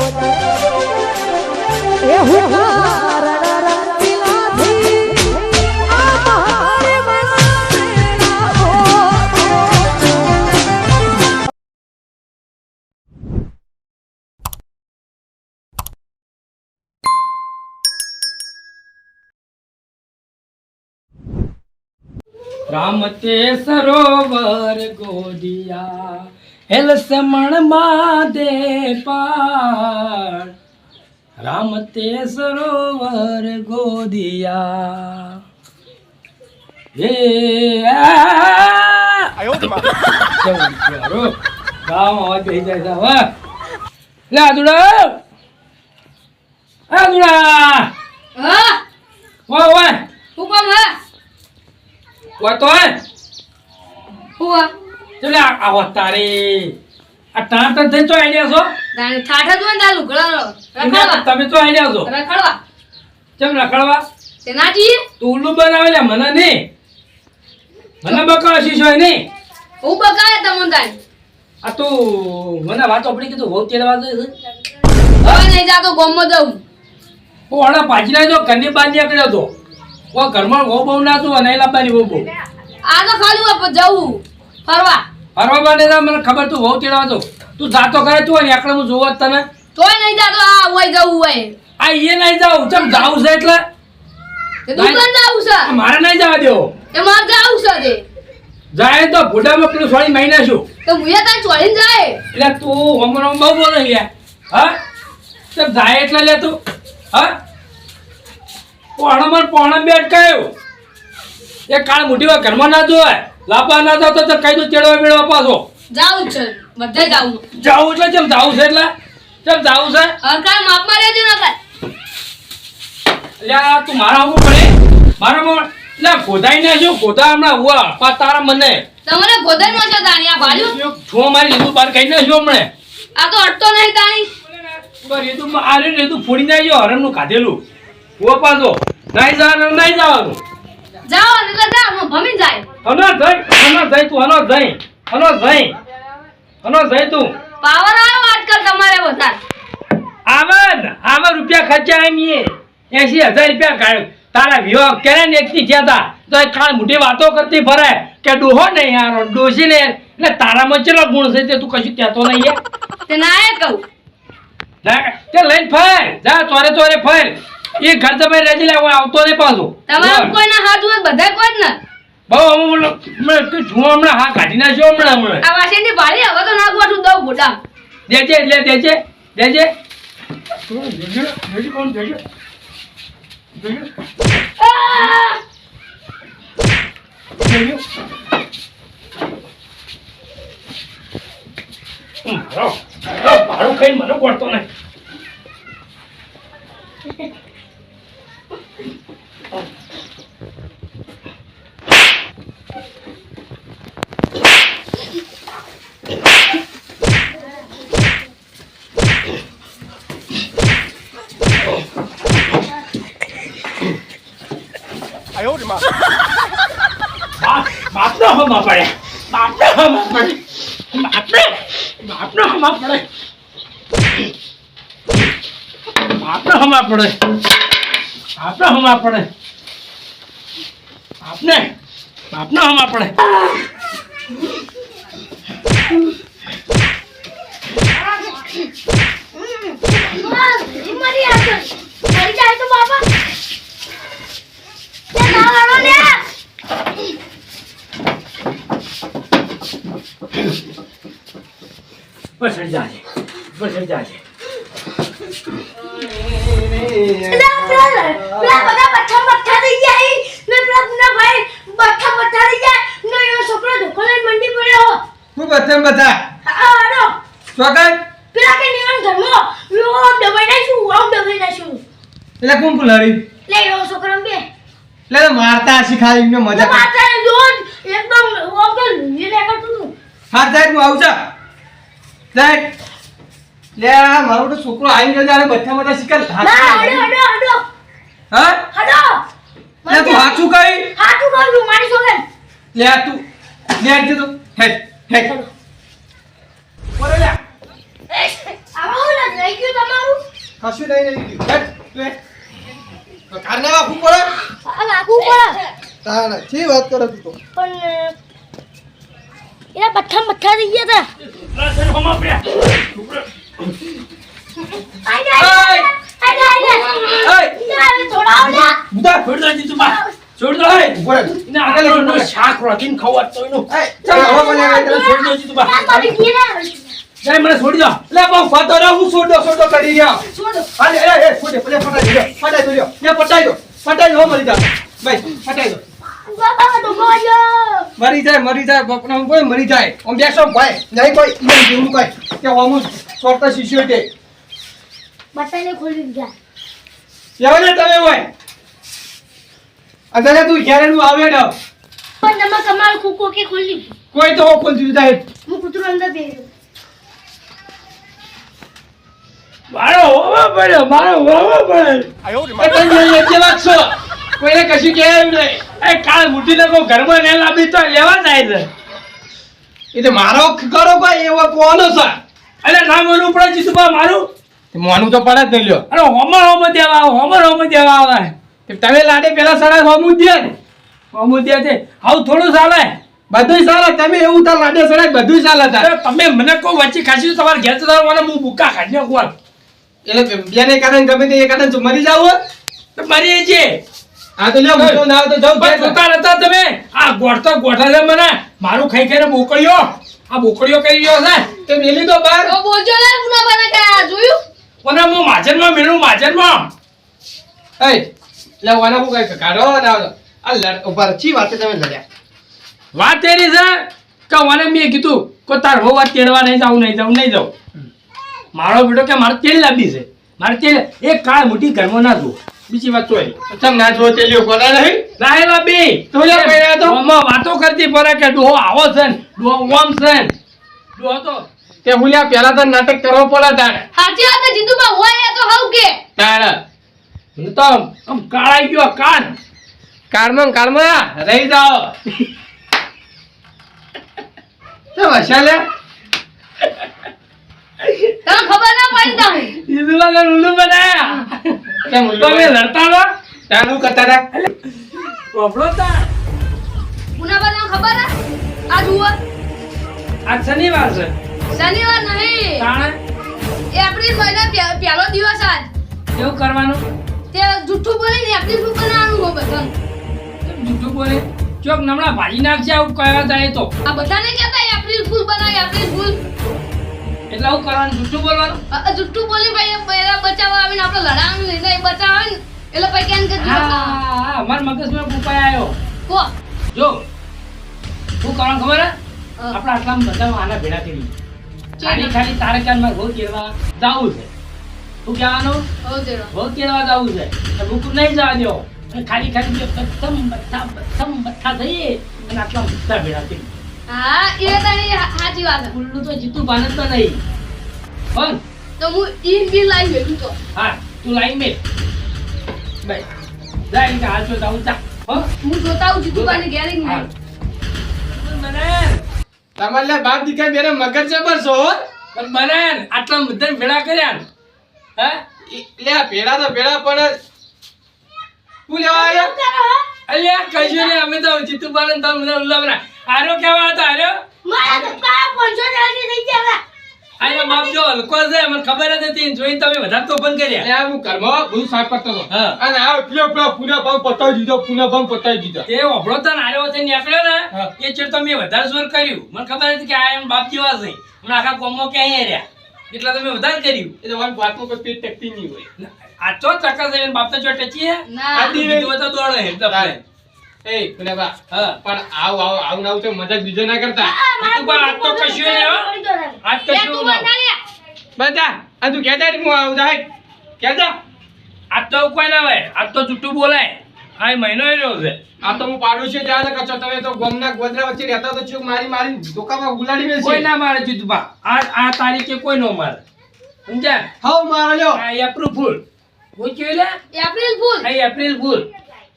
એ હું રામતે સરોવર ગોદિયા હેલ સમણ માદે પાર રામતે સરોવર ગોદિયા હે આયો ચલો ગામ આવા બેહી જાય હવે લે આદુડા હા ઓય ઓય હુકમ હે ઓય તો હુવા ચલે આવો તારી આ ટાટ થઈ તો આઈડિયા છો દાણી ઠાઠા જોન દાલુ ગળો રખડવા તમે તો આઈડિયા છો રખડવા કેમ રખડવા તે નાજી તું ઉલ્લુ બનાવેલા મને નહીં મને બકાશી છો નહીં હું બકાય તમન દાણી આ તું મને વાત આપડી કીધું બહુ તેડવા દે છે હવે નહીં જાતો ગોમમાં જઉં ઓ હણા પાછલા જો કન્ની બાંધી નીકળ્યો તો ઓ ઘરમાં બહુ બહુ ના તું અને લાવવાની બહુ બહુ આ તો ખાલી ઉપર જવું ફરવા ફરવા બાને મને ખબર તું બહુ તેડવા દો તું જાતો કરે તું અને એકલા હું જોવો જ તને તોય નહીં જાતો આ હોય જવું હોય આ એ નહીં જાવ ચમ જાવું છે એટલે તે દુકાન જાવું છે મારે નહીં જવા દેવો એ માર જાવું છે તે જાય તો ભૂડામાં પેલું સોળી મારી નાખ્યું તો મુયા તાન ચોળીને જાય એટલે તું હમણાં બહુ બોલે યાર હા ચમ જાય એટલે લે તું હા પોણા બેટ કયો એ કાળ મુઠી વાર ઘરમાં ના જોવાય લાપા ના જાવ તો કઈ તું ચેડવા બેડવા પાછો જાવું છે બધે જાવું જાવું એટલે ચમ જાવું છે એટલે ચમ જાવું છે હરકાર માપમાં રહેજો ન કર એટલે તું મારા હમું પડે મારા એટલે ગોદાઈ ને શું ગોદા હમણાં હુआ પા તારા મને તમને ગોદર નો છે દાણી આ ભાડ્યું છો મારી લીધું બાર કઈ ને શું હમણે આ તો અટતો નહીં દાણી રીતું આરે રીતું ફોડી નાખ્યો હરણ નું ખાધેલું હુआ પાછો નહીં જવાનું જાઓ ને તો જાઓ ભમી જાય હનો જઈ તું હનો જઈ તું પાવર આવ્યો આજકાલ તમારે બધા આવા રૂપિયા ખર્ચા એમ 80,000 રૂપિયા કાઢ્યો તારા વિવાહ કેને નેકતી થયા તો એ કાળ મોટી વાતો કરતી ફરે કે ડોહો નહીં યાર ડોસી ને એટલે તારામાં ચેલો ગુણ છે તે તું કશું કહેતો નહીં તે ના કહું તે લઈને ફર જા ચોરે ફર એ ઘર તમે રેજી લે આવતો નહીં પાછો તમારે કોઈના હાથ હોય બધા કોઈ ને બહુ હમણાં તું છું હમણાં હા કાઢી નાખ્યો હમણાં આ વાસેની ભાળી હવે તો ના ગોઠું દઉં ગોડા દેજે કોણ દેજે ભાડું કઈ મને પડતો નહીં બાપનો હમા પડે બસ જાજે એટલે કોણ પુલાડી લે યો છોકરો બે એટલે મારતા હશી ખાલી એમને મજા માતા જોન એકદમ ઓકે લીલે કરતું હા સાહેબ હું આવું છું સાહેબ લે મારો તો છોકરો આવી ગયો ત્યારે બધા શિકાર ના હડો હા હડો લે તું હાચું કઈ હાચું કહું મારી છોકર લે તું લે આજે તો હેડ બોલે લે આવો ના રહી ગયું તમારું કશું નહીં હેડ, તું હેડ. તો કારને વાપવું પડે આ નાખવું પડે તાણે શી વાત કરો તું તો પણ એના બઠ્ઠા થઈ ગયા છોડ દો શાક રોટીને ખવાતો એનું ચાલ હવે મને આ તને છોડ દો જીતુભા હતા મને છોડી દો લે બહુ ફાતો રહો હું છોડો કરી રહ્યા છોડો અરે એ છોડે પેલે ફટાઈ દો લે ફટાઈ દો મરી જા ભાઈ ફટાઈ દો મરી જાય બપના કોઈ મરી જાય આમ બેસો ભાઈ નહીં કોઈ ઈમ જેવું કોઈ કે આમ છોડતા શિષ્યો તે બટાઈને ખોલી દીધા એવને તમે હોય અદરે તું ઘેરે નું આવે ને પણ તમે તમારું કુકો કે ખોલી કોઈ તો કોણ દીધા હે હું કૂતરું અંદર બેઠું મારો હોવા પડે એ તમે જેવા છો કોઈને કશું કહેવાય નહીં એ કાળ મુઠીને કોઈ ઘરમાં ને લાવી તો લેવા જાય છે એ તો મારો કરો કોઈ એવો કોનો છે અરે ના માનવું પડે જીતુભા મારું મોનું તો પડે જ નહીં લ્યો અરે હોમર દેવા આવે તમે લાડે પેલા સડા હોમું દે ને હોમું દે છે આવું થોડું ચાલે બધું ચાલે તમે એવું તાર લાડે સડા બધું ચાલે તાર અરે તમે મને કોઈ વચ્ચે ખાસી તમારે ઘેર તો મને હું બુકા કાઢી નાખું એટલે બેને કારણ ગમે તે કારણ મરી જાવ તો મરી છે આ તો લ્યો હું ના તો જાઉં પણ જોતા નતા તમે આ ગોઠા છે મને મારું ખાઈ ખાઈને બોકળ્યો આ બોકળ્યો કરી રહ્યો છે તે મેલી તો બાર તો બોલજો ને પુના બના કે જોયું અને હું માજરમાં મેળું માજરમાં એ લે વાના હું કઈ કાઢો ના આ લડ ઉપર ચી વાતે તમે લડ્યા વાત એરી છે કે મને મેં કીધું કે તાર હો વાત તેડવા નહીં જાઉં મારો બેટો કે મારે તેલ લાવી છે મારે તેલ એક કાળ મોટી ઘરમાં ના જો બીજી વાત તો તમ ના જો તે લ્યો કોના નહીં રાહેલા બે તો લે પહેર્યા તો ઓમાં વાતો કરતી પડે કે ડોહો આવો છે ને ડોહો ઓમ છે ને ડોહો તો તે હુલ્યા પેલા તો નાટક કરવો પડે તારે સાચી વાત છે જીતુભા હોય એ તો હાવ કે તારે હું તો આમ કાળાઈ ગયો કાન કાળમાં રહી જાઓ તો વસાલે તને ખબર ના પડી તમે ઈદુલા ઉલ્લુ બનાયા કેમ તમે લડતા લો તાનું કરતા હતા વાપરો તા પુના બના ખબર હે આ જુઓ આજ શનિવાર છે શનિવાર નહીં તાણે એપ્રિલ મહિના પહેલો દિવસ આજ એવું કરવાનું તે જુઠ્ઠું બોલીને એપ્રિલ ફૂલ બનાવવાનું હો બધાને કેમ જૂઠું બોલે ચોક નમણા ભાજી નાખશે આવું કહેવા જાય તો આ બધાને કહેતા એપ્રિલ ફૂલ બનાય એપ્રિલ ફૂલ એટલે આવું કરવાનું જૂઠું બોલવાનું જુઠ્ઠું બોલી ભાઈ પહેલા બચાવવા આવીને આપણે લડાવાનું નહીં બચાવે ને એટલે પછી કેમ કે હા અમારા મગજમાં ઉપાય આવ્યો કો જો શું કરવાનું ખબર હે હા. આપણે આટલા બધા આના ભેડા કરી ખાલી તારે ક્યાં રોજ કેળવા જાવું છે તું કહેવાનું હો તેરો રોજ કેળવા જાવું છે તો ભૂખ નહીં જવા દો અને ખાલી જે બથમ બથ્થા થઈએ અને આટલા બધા ભેડા કરી હા એ તારી સાચી વાત છે. ઉલ્લું તો જીતું પાન જ તો નહીં પણ તો હું ઈ બી લાવી બેઠું તો હા તું લાઈન મેં ભાઈ જાય કે હાલ તો જાઉં જા હો હું જોતા આવું જીતુભાઈને ઘેર જ હા. નહીં મને તમારે બાપ દીકરા બેને મગજ જબર છો પણ મને આટલા બધા ભેળા કર્યા ને હે લે ભેડા તો ભેડા પણ હું લેવા આવ્યા અલ્યા કશું નહીં અમે તો જીતુ પાલન તો બધા ઉલ્લાવરા આરો કેવા હતા આરો મારા પપ્પા 500 ની થઈ ગયા આનો બાપ જો હલકો છે મને ખબર જ હતી જોઈને તમે વધારે તોફાન કર્યા લે હું ઘરમાં બધું સાફ કરતો હતો હા. અને આ પેલો પૂરા ભાવ પતાવી દીધો તે ઓભળો તો આર્યો છે નીકળ્યો ને હા. એ ચેડ તો મેં વધારે જોર કર્યું મને ખબર હતી કે આ એમ બાપ જેવા છે હમણાં આખા કોમો કે અહીંયા રહ્યા એટલે તમે વધારે કર્યું એ તો વાન વાતમાં કોઈ પેટ ટકતી નહીં હોય આ તો ચક્કર છે બાપ તો જો ટચી હે ના. આ દીધું હોય તો દોડે હે તમને એ પુના બા હા પણ આવું આવું તો મજાક બીજો ના કરતા જીતુ બા આજ તો કશું નહીં હો આજ લે કશું તું ના બંધાડ્યા બધા આ તું કહેતા હું આવું જાય કહેતા આજ તો કોઈ ના હોય આજ તો જૂઠું બોલાય આ મહિનો એ રહ્યો છે આ તો હું પાડું છે ત્યાં ને કચો તમે તો ગોમના ગોદરા વચ્ચે રહેતા તો ચૂક મારી ધોકામાં ગુલાડી મેં કોઈ છે ના મારે જીતુભા આ તારીખે કોઈ નો મારે સમજ્યા હાવ મારો લ્યો આ એપ્રિલ ફૂલ હું કેવું લે એપ્રિલ ફૂલ આ એપ્રિલ ફૂલ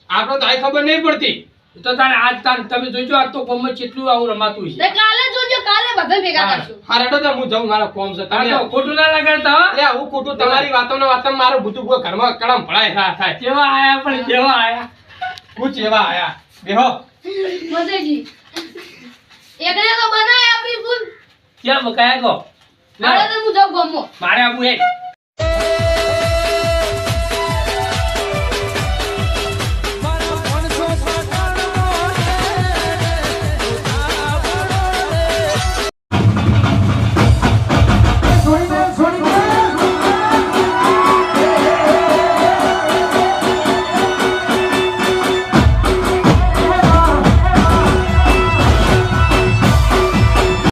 આપણો તો આઈ ખબર નહીં પડતી તો તારે આજ તમે જોજો આજ તો કોમ કેટલું આવું રમાતું છે ને કાલે જોજો કાલે બધા ભેગા હા. કરશું હા રેડો તો હું જાઉં મારો કોમ છે આ તમે તો ખોટું ના લગાડતા હો લે હું ખોટું તમારી વાતોમાં મારું બધું કોઈ ઘરમાં કળમ ભળાય હા થાય કેવા આયા પણ કેવા આયા હું ચેવા આયા બેહો મજેજી એકને તો બનાય આપણી ભૂલ ક્યાં મકાયા કો હાલો તો હું જાઉં ગમો મારે આવું હે